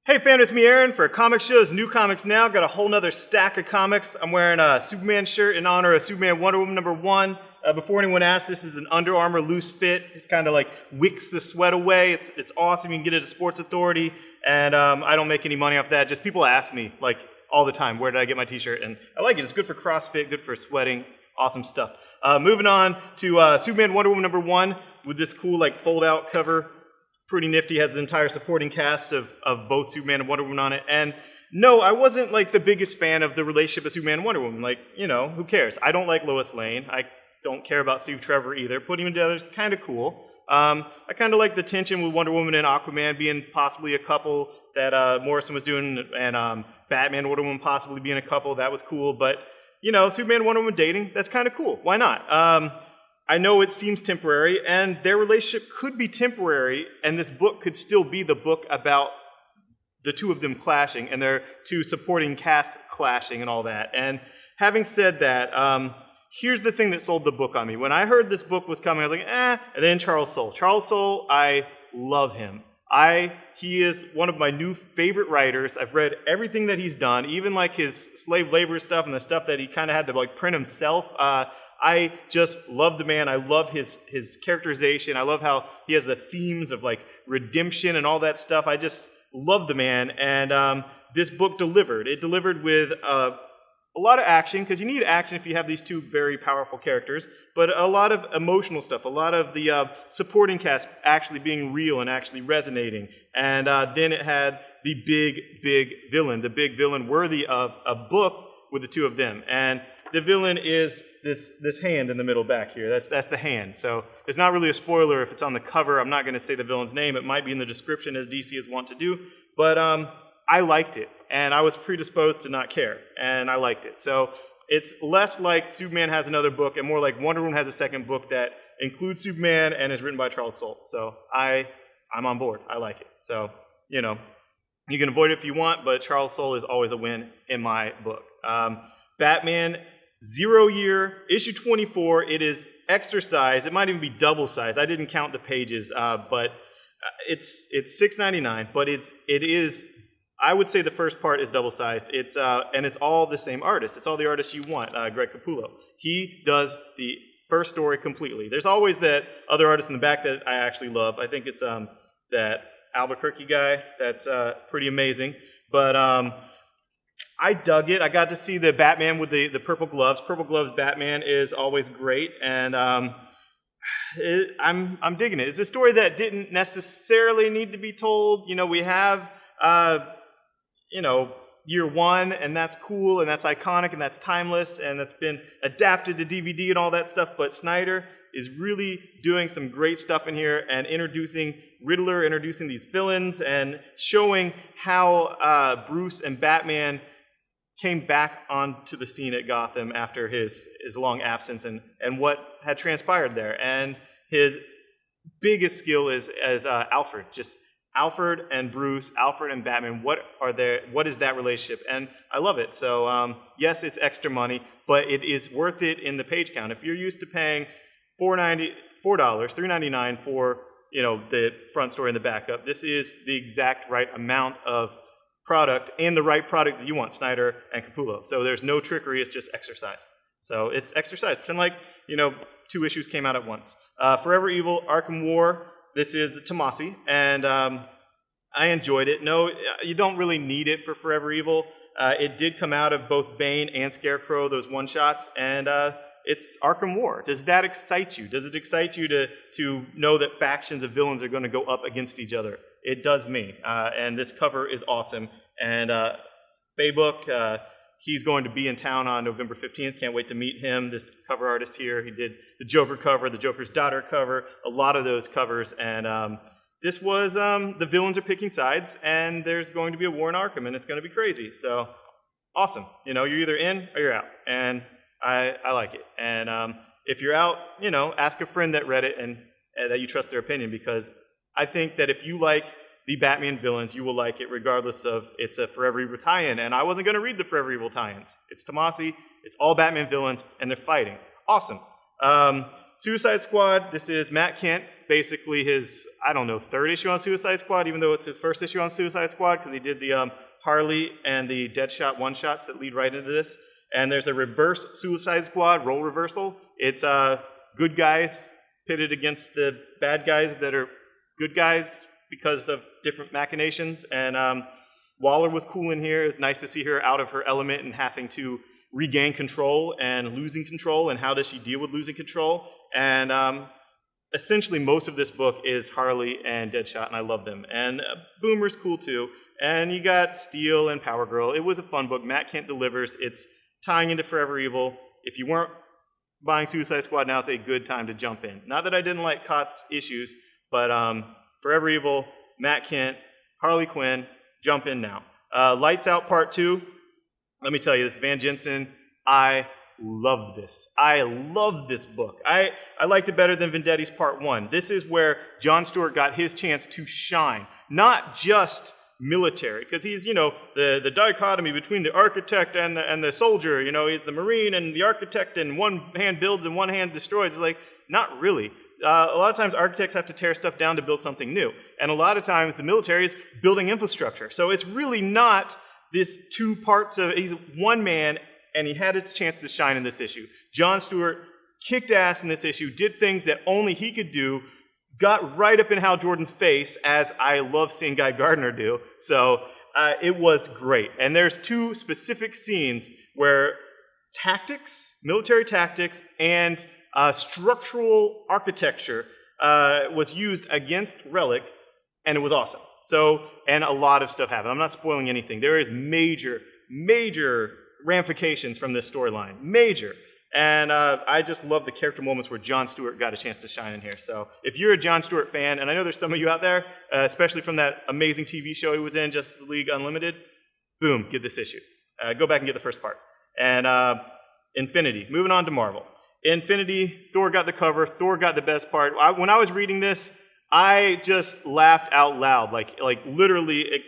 Hey fam, it's me Aaron for Comic Shows, New Comics Now. Got a whole nother stack of comics. I'm wearing a Superman shirt in honor of Superman Wonder Woman #1. Before anyone asks, this is an Under Armour loose fit. It's kind of like wicks the sweat away. It's awesome. You can get it at Sports Authority, and I don't make any money off that. Just people ask me like all the time, where did I get my t-shirt? And I like it. It's good for CrossFit, good for sweating. Awesome stuff. Moving on to Superman Wonder Woman #1 with this cool like fold-out cover. Pretty nifty, has the entire supporting cast of both Superman and Wonder Woman on it. And no, I wasn't like the biggest fan of the relationship of Superman and Wonder Woman. Like, you know, who cares? I don't like Lois Lane. I don't care about Steve Trevor either. Putting them together is kind of cool. I kind of like the tension with Wonder Woman and Aquaman being possibly a couple that Morrison was doing, and Batman and Wonder Woman possibly being a couple. That was cool. But, you know, Superman and Wonder Woman dating, that's kind of cool. Why not? I know it seems temporary, and their relationship could be temporary, and this book could still be the book about the two of them clashing and their two supporting casts clashing and all that. And having said that, here's the thing that sold the book on me. When I heard this book was coming, I was like, eh. And then Charles Soule. Charles Soule, I love him. He is one of my new favorite writers. I've read everything that he's done, even like his slave labor stuff and the stuff that he kind of had to like print himself. I just love the man. I love his characterization. I love how he has the themes of like redemption and all that stuff. I just love the man. And this book delivered. It delivered with a lot of action, because you need action if you have these two very powerful characters, but a lot of emotional stuff, a lot of the supporting cast actually being real and actually resonating. And then it had the big villain worthy of a book with the two of them. And the villain is this hand in the middle back here. That's the hand. So it's not really a spoiler if it's on the cover. I'm not going to say the villain's name. It might be in the description, as DC is wont to do. But I liked it, and I was predisposed to not care, and I liked it. So it's less like Superman has another book and more like Wonder Woman has a second book that includes Superman and is written by Charles Soule. So I'm on board. I like it. So, you know, you can avoid it if you want, but Charles Soule is always a win in my book. Batman 0 year, issue 24. It is extra size. It might even be double sized. I didn't count the pages, but it's $6.99. But it is. I would say the first part is double sized. And it's all the same artist. It's all the artists you want. Greg Capullo. He does the first story completely. There's always that other artist in the back that I actually love. I think it's that Albuquerque guy. That's pretty amazing. But I dug it. I got to see the Batman with the purple gloves. Purple gloves Batman is always great, and I'm digging it. It's a story that didn't necessarily need to be told. You know, we have year one, and that's cool, and that's iconic, and that's timeless, and that's been adapted to DVD and all that stuff. But Snyder is really doing some great stuff in here and introducing Riddler, introducing these villains, and showing how Bruce and Batman came back onto the scene at Gotham after his long absence and what had transpired there. And his biggest skill is as Alfred, just Alfred and Bruce, Alfred and Batman. What is that relationship? And I love it. So yes, it's extra money, but it is worth it in the page count. If you're used to paying $3.99 for the front story and the backup, this is the exact right amount of product and the right product that you want, Snyder and Capullo. So there's no trickery, it's just exercise. So it's exercise. Pretend like, 2 issues came out at once. Forever Evil, Arkham War, this is Tomasi, and I enjoyed it. No, you don't really need it for Forever Evil. It did come out of both Bane and Scarecrow, those one-shots, and it's Arkham War. Does that excite you? Does it excite you to know that factions of villains are going to go up against each other? It does me, and this cover is awesome. And Baybook, he's going to be in town on November 15th. Can't wait to meet him. This cover artist here, he did the Joker cover, the Joker's daughter cover, a lot of those covers. And this was, the villains are picking sides, and there's going to be a war in Arkham, and it's going to be crazy. So, awesome. You're either in or you're out. And I like it. And if you're out, ask a friend that read it and that you trust their opinion, because I think that if you like the Batman villains, you will like it regardless of it's a Forever Evil tie-in. And I wasn't going to read the Forever Evil tie-ins. It's Tomasi, it's all Batman villains, and they're fighting. Awesome. Suicide Squad, this is Matt Kindt. basically his, I don't know, third issue on Suicide Squad, even though it's his first issue on Suicide Squad, because he did the Harley and the Deadshot one-shots that lead right into this. And there's a reverse Suicide Squad, role reversal. It's good guys pitted against the bad guys that are good guys because of different machinations. And Waller was cool in here. It's nice to see her out of her element and having to regain control and losing control, and how does she deal with losing control. And essentially most of this book is Harley and Deadshot, and I love them. And Boomer's cool too. And you got Steel and Power Girl. It was a fun book. Matt Kindt delivers. It's tying into Forever Evil. If you weren't buying Suicide Squad, now it's a good time to jump in. Not that I didn't like Kott's issues, but Forever Evil, Matt Kindt, Harley Quinn, jump in now. Lights Out Part 2. Let me tell you, this Van Jensen, I love this. I love this book. I liked it better than Vendetti's Part 1. This is where John Stewart got his chance to shine. Not just military, because he's, you know, the dichotomy between the architect and the soldier. You know, he's the Marine and the architect, and one hand builds and one hand destroys. It's like, not really. A lot of times architects have to tear stuff down to build something new. And a lot of times the military is building infrastructure. So it's really not this two parts of, he's one man, and he had a chance to shine in this issue. John Stewart kicked ass in this issue, did things that only he could do, got right up in Hal Jordan's face, as I love seeing Guy Gardner do. So it was great. And there's two specific scenes where tactics, military tactics, and structural architecture was used against Relic, and it was awesome. So, and a lot of stuff happened. I'm not spoiling anything. There is major ramifications from this storyline. Major. And I just love the character moments where John Stewart got a chance to shine in here. So if you're a John Stewart fan, and I know there's some of you out there, especially from that amazing TV show he was in, Justice League Unlimited, boom, get this issue. Go back and get the first part. And Infinity, moving on to Marvel. Infinity, Thor got the cover, Thor got the best part. When I was reading this, I just laughed out loud, like literally,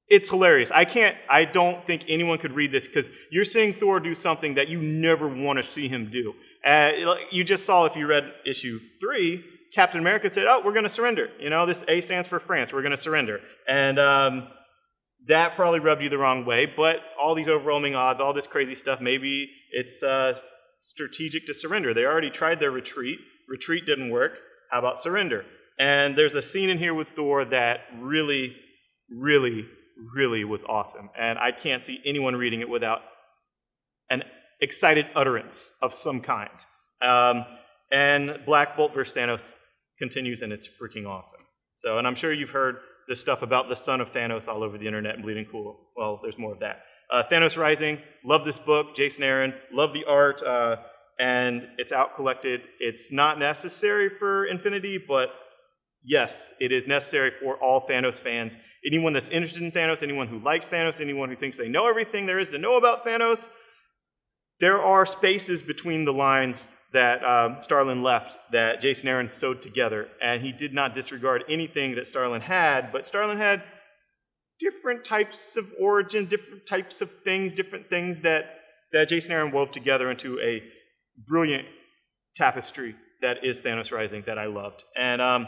it's hilarious. I don't think anyone could read this, because you're seeing Thor do something that you never want to see him do. You just saw, if you read issue 3, Captain America said, oh, we're going to surrender. You know, this A stands for France, we're going to surrender. And that probably rubbed you the wrong way, but all these overwhelming odds, all this crazy stuff, maybe it's strategic to surrender. They already tried their retreat. Retreat didn't work. How about surrender? And there's a scene in here with Thor that really was awesome. And I can't see anyone reading it without an excited utterance of some kind. And Black Bolt vs. Thanos continues, and it's freaking awesome. So, and I'm sure you've heard this stuff about the son of Thanos all over the internet and Bleeding Cool. Well, there's more of that. Thanos Rising, love this book. Jason Aaron, love the art. And it's out collected. It's not necessary for Infinity, but yes, it is necessary for all Thanos fans. Anyone that's interested in Thanos, anyone who likes Thanos, anyone who thinks they know everything there is to know about Thanos, there are spaces between the lines that Starlin left that Jason Aaron sewed together, and he did not disregard anything that Starlin had, but Starlin had different types of origin, different types of things, different things that Jason Aaron wove together into a brilliant tapestry that is Thanos Rising that I loved. And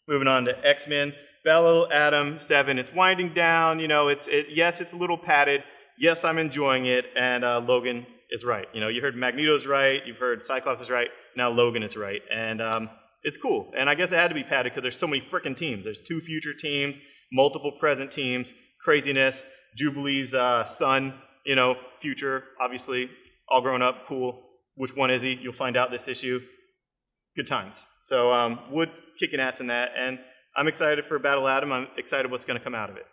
moving on to X-Men, Battle Atom 7. It's winding down. You know, yes, it's a little padded. Yes, I'm enjoying it. And Logan is right. You know, you heard Magneto's right. You've heard Cyclops is right. Now Logan is right. And it's cool. And I guess it had to be padded because there's so many freaking teams. There's 2 future teams, multiple present teams, craziness. Jubilee's son, you know, future, obviously, all grown up, cool. Which one is he? You'll find out this issue. Good times. So Wood kicking ass in that, and I'm excited for Battle Atom. I'm excited what's going to come out of it.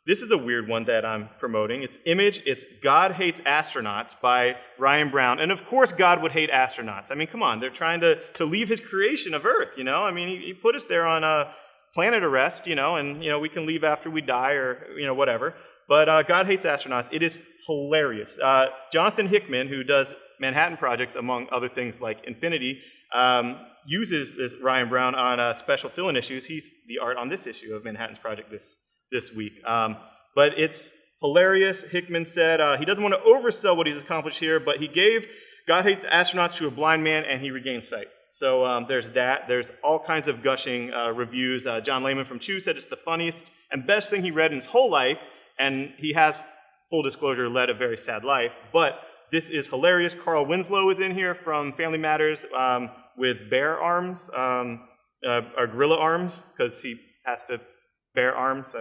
This is a weird one that I'm promoting. It's Image. It's God Hates Astronauts by Ryan Brown. And of course God would hate astronauts. I mean, come on. They're trying to leave his creation of Earth, you know? I mean, he put us there on a planet arrest, you know, and, you know, we can leave after we die or, you know, whatever. But God Hates Astronauts. It is hilarious. Jonathan Hickman, who does Manhattan Projects, among other things like Infinity, uses this Ryan Brown on special fill-in issues. He's the art on this issue of Manhattan's Project this week. But it's hilarious. Hickman said he doesn't want to oversell what he's accomplished here, but he gave God Hates Astronauts to a blind man, and he regained sight. So there's that. There's all kinds of gushing reviews. John Layman from Chew said it's the funniest and best thing he read in his whole life, and he has, full disclosure, led a very sad life, but this is hilarious. Carl Winslow is in here from Family Matters with bear arms, or gorilla arms, because he has to bear arms.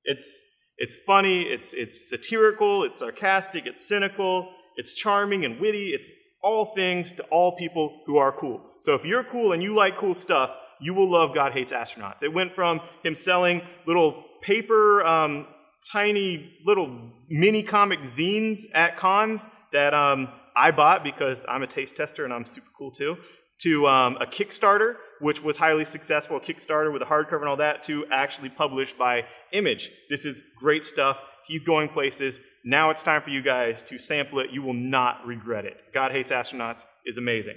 It's funny, it's satirical, it's sarcastic, it's cynical, it's charming and witty. It's all things to all people who are cool. So if you're cool and you like cool stuff, you will love God Hates Astronauts. It went from him selling little paper, tiny little mini comic zines at cons that I bought because I'm a taste tester and I'm super cool too, to a Kickstarter, which was highly successful, a Kickstarter with a hardcover and all that, to actually published by Image. This is great stuff. He's going places. Now it's time for you guys to sample it. You will not regret it. God Hates Astronauts is amazing.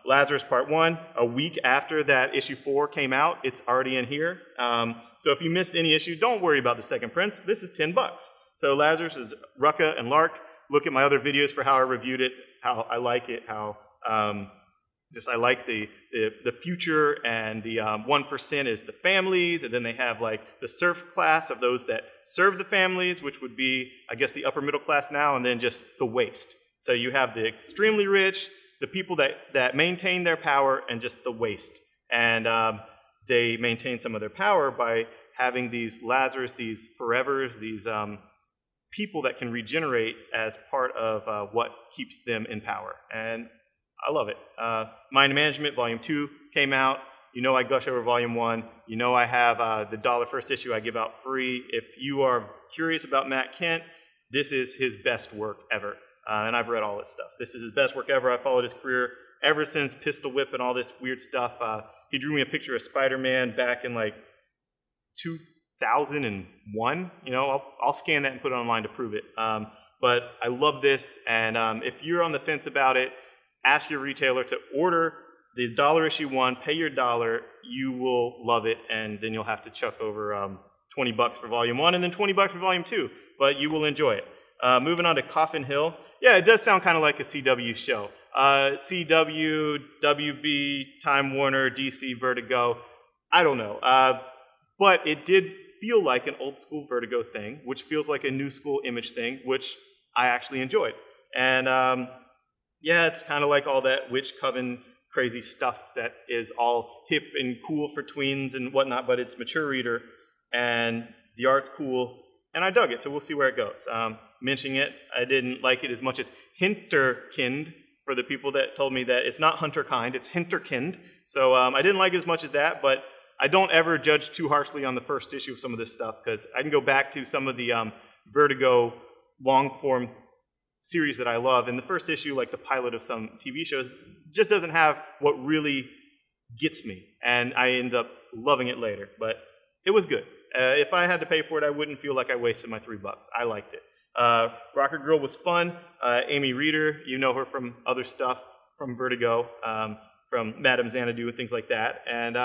Lazarus Part 1, a week after that issue 4 came out, it's already in here. So if you missed any issue, don't worry about the second prints. This is $10. So Lazarus is Rucka and Lark. Look at my other videos for how I reviewed it, how I like it, how I like the future, and the 1% is the families, and then they have like the serf class of those that serve the families, which would be, I guess, the upper middle class now, and then just the waste. So you have the extremely rich, the people that maintain their power, and just the waste. And they maintain some of their power by having these Lazarus, these forevers, these people that can regenerate as part of what keeps them in power. And I love it. Mind Management Volume 2 came out. You know I gush over Volume 1. You know I have the $1 first issue I give out free. If you are curious about Matt Kindt, this is his best work ever. And I've read all his stuff. This is his best work ever. I followed his career ever since Pistol Whip and all this weird stuff. He drew me a picture of Spider-Man back in like 2001. You know, I'll scan that and put it online to prove it. But I love this, and if you're on the fence about it, ask your retailer to order the $1 issue 1, pay your $1, you will love it, and then you'll have to chuck over $20 for Volume 1 and then $20 for Volume 2, but you will enjoy it. Moving on to Coffin Hill. Yeah, it does sound kind of like a CW show. CW, WB, Time Warner, DC, Vertigo, I don't know. But it did feel like an old school Vertigo thing, which feels like a new school Image thing, which I actually enjoyed. And yeah, it's kind of like all that witch coven crazy stuff that is all hip and cool for tweens and whatnot, but it's mature reader, and the art's cool, and I dug it, so we'll see where it goes. Mentioning it, I didn't like it as much as Hinterkind, for the people that told me that it's not Hunterkind, it's Hinterkind. So I didn't like it as much as that, but I don't ever judge too harshly on the first issue of some of this stuff, because I can go back to some of the Vertigo long-form series that I love, and the first issue, like the pilot of some TV shows, just doesn't have what really gets me, and I end up loving it later. But it was good. If I had to pay for it, I wouldn't feel like I wasted my $3. I liked it. Rocket Girl was fun. Amy Reeder, you know her from other stuff, from Vertigo, from Madame Xanadu and things like that. And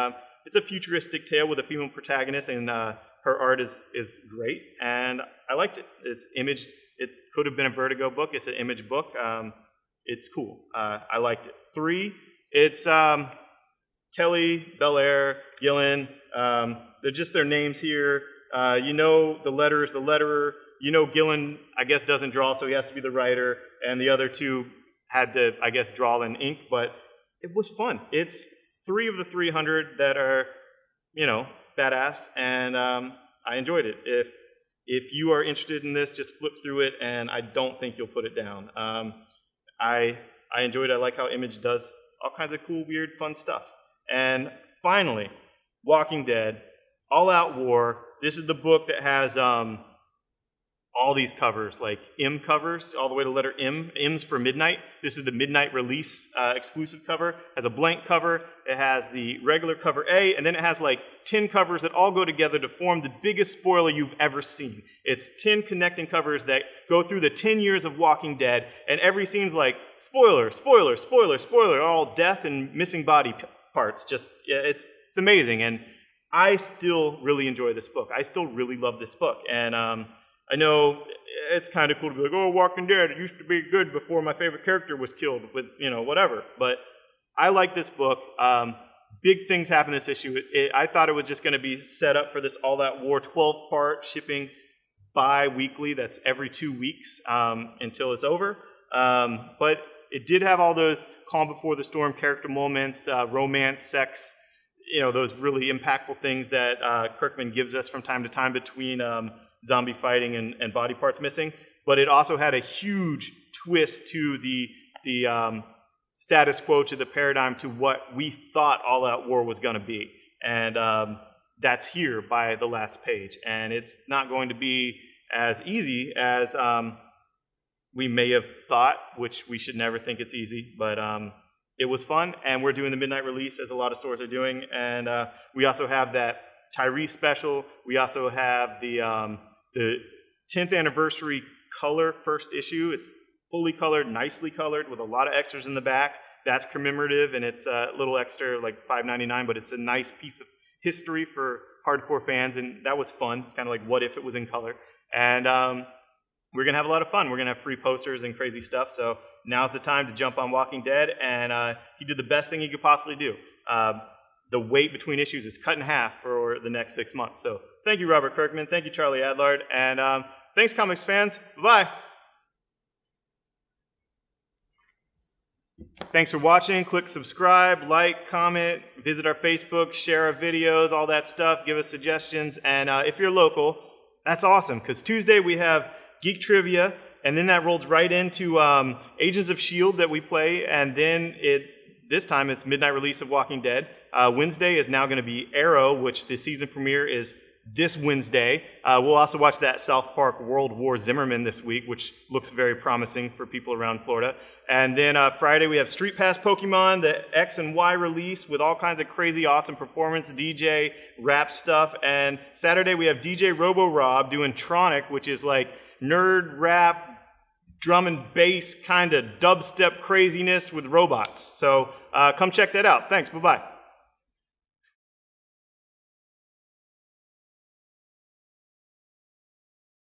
it's a futuristic tale with a female protagonist, and her art is great, and I liked it. It's Image. It could have been a Vertigo book. It's an Image book. It's cool. I liked it. 3, it's Kelly, Belair, Gillen. They're just their names here. You know the letter is the letterer. You know Gillen, I guess, doesn't draw, so he has to be the writer. And the other two had to, I guess, draw in ink. But it was fun. It's 3 of the 300 that are, you know, badass. And I enjoyed it. If you are interested in this, just flip through it, and I don't think you'll put it down. I enjoyed it. I like how Image does all kinds of cool, weird, fun stuff. And finally, Walking Dead, All Out War. This is the book that has all these covers, like M covers, all the way to letter M. M's for Midnight. This is the Midnight Release exclusive cover. It has a blank cover. It has the regular cover A, and then it has like 10 covers that all go together to form the biggest spoiler you've ever seen. It's 10 connecting covers that go through the 10 years of Walking Dead, and every scene's like, spoiler, spoiler, spoiler, spoiler, all death and missing body parts. Just, yeah, it's amazing, and I still really enjoy this book. I still really love this book, and I know it's kind of cool to be like, oh, Walking Dead, it used to be good before my favorite character was killed with, you know, whatever. But I like this book. Big things happen this issue. I thought it was just going to be set up for this All That War 12-part shipping bi-weekly. That's every 2 weeks until it's over. But it did have all those calm before the storm character moments, romance, sex, those really impactful things that Kirkman gives us from time to time between zombie fighting and body parts missing. But it also had a huge twist to the status quo, to the paradigm, to what we thought All Out War was going to be. And that's here by the last page. And it's not going to be as easy as we may have thought, which we should never think it's easy. But it was fun, and we're doing the midnight release, as a lot of stores are doing. And we also have that Tyrese special. We also have the 10th anniversary color first issue. It's fully colored, nicely colored, with a lot of extras in the back. That's commemorative, and it's a little extra, like $5.99, but it's a nice piece of history for hardcore fans, and that was fun, kind of like what if it was in color. And we're going to have a lot of fun. We're going to have free posters and crazy stuff, so now's the time to jump on Walking Dead, and he did the best thing he could possibly do. The wait between issues is cut in half for the next 6 months. So thank you, Robert Kirkman. Thank you, Charlie Adlard, and thanks, comics fans. Bye-bye. Thanks for watching. Click subscribe, like, comment, visit our Facebook, share our videos, all that stuff. Give us suggestions. And if you're local, that's awesome, because Tuesday we have Geek Trivia, and then that rolls right into Agents of S.H.I.E.L.D. that we play, and then this time it's midnight release of Walking Dead. Wednesday is now going to be Arrow, which the season premiere is this Wednesday. We'll also watch that South Park World War Zimmerman this week, which looks very promising for people around Florida. And then Friday we have Street Pass Pokemon, the X and Y release with all kinds of crazy awesome performance, DJ, rap stuff. And Saturday we have DJ Robo Rob doing Tronic, which is like nerd rap, drum and bass kind of dubstep craziness with robots. So come check that out. Thanks. Bye-bye.